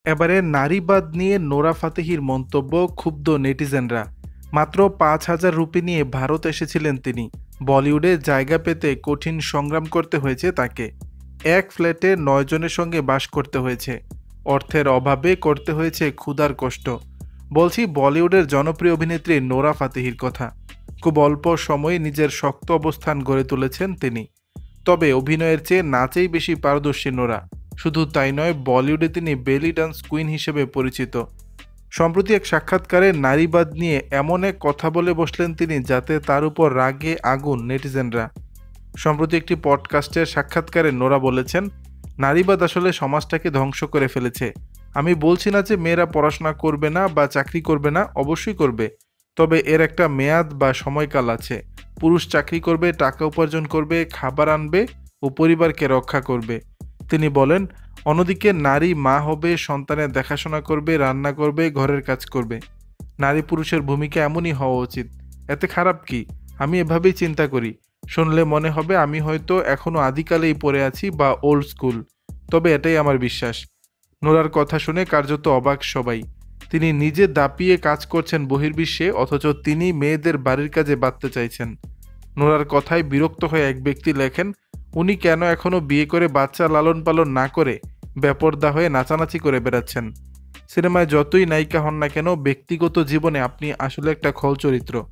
এবারে নারীবাদ নিয়ে নোরা ফাতেহির মন্তব্য ক্ষুব্ধ নেটিজেনরা। মাত্র ৫,০০০ রুপি নিয়ে ভারত এসেছিলেন তিনি। বলিউডে জায়গা পেতে কঠিন সংগ্রাম করতে হয়েছে তাকে। এক ফ্ল্যাটে ৯ জনের সঙ্গে বাস করতে হয়েছে। অর্থের অভাবে করতে হয়েছে ক্ষুধার কষ্ট। বলছি বলিউডের জনপ্রিয় অভিনেত্রী নোরা ফাতেহির কথা। খুব অল্প সময়ে নিজের শক্ত অবস্থান গড়ে তুলেছেন তিনি। তবে অভিনয়ের চেয়ে নাচেই বেশি পারদর্শী নোরা। শুধু তাই নয়, বলিউডে তিনি বেলি ডান্স কুইন হিসেবে পরিচিত। সম্প্রতি এক সাক্ষাৎকারে নারীবাদ নিয়ে এমন এক কথা বলে বসলেন তিনি, যাতে তার উপর রাগে আগুন নেটিজেনরা। সম্প্রতি একটি পডকাস্টের সাক্ষাৎকারে নোরা বলেছেন, নারীবাদ আসলে সমাজটাকে ধ্বংস করে ফেলেছে। আমি বলছি না যে মেয়েরা পড়াশোনা করবে না বা চাকরি করবে না, অবশ্যই করবে। তবে এর একটা মেয়াদ বা সময়কাল আছে। পুরুষ চাকরি করবে, টাকা উপার্জন করবে, খাবার আনবে ও পরিবারকে রক্ষা করবে। তিনি বলেন, অন্যদিকে নারী মা হবে, সন্তানের দেখাশোনা করবে, রান্না করবে, ঘরের কাজ করবে। নারী পুরুষের ভূমিকা এমনই হওয়া উচিত। এতে খারাপ কি? আমি এভাবেই চিন্তা করি। শুনলে মনে হবে আমি হয়তো এখনো আদিকালেই পড়ে আছি বা ওল্ড স্কুল। তবে এটাই আমার বিশ্বাস। নোরার কথা শুনে কার্যত অবাক সবাই। তিনি নিজে দাপিয়ে কাজ করছেন বহির্বিশ্বে, অথচ তিনি মেয়েদের বাড়ির কাজে বাঁধতে চাইছেন। নোরার কথায় বিরক্ত হয়ে এক ব্যক্তি লেখেন, উনি কেন এখনো বিয়ে করে বাচ্চা লালন পালন না করে বেপর্দা হয়ে নাচানাচি করে বেড়াচ্ছেন? সিনেমায় যতই নায়িকা হন না কেন, ব্যক্তিগত জীবনে আপনি আসলে একটা খল চরিত্র।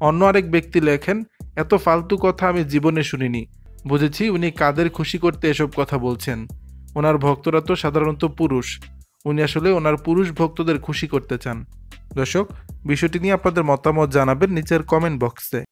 অন্য আরেক ব্যক্তি লেখেন, এত ফালতু কথা আমি জীবনে শুনিনি। বুঝেছি উনি কাদের খুশি করতে এসব কথা বলছেন। ওনার ভক্তরা তো সাধারণত পুরুষ। উনি আসলে ওনার পুরুষ ভক্তদের খুশি করতে চান। দর্শক, বিষয়টি নিয়ে আপনাদের মতামত জানাবেন নিচের কমেন্ট বক্সে।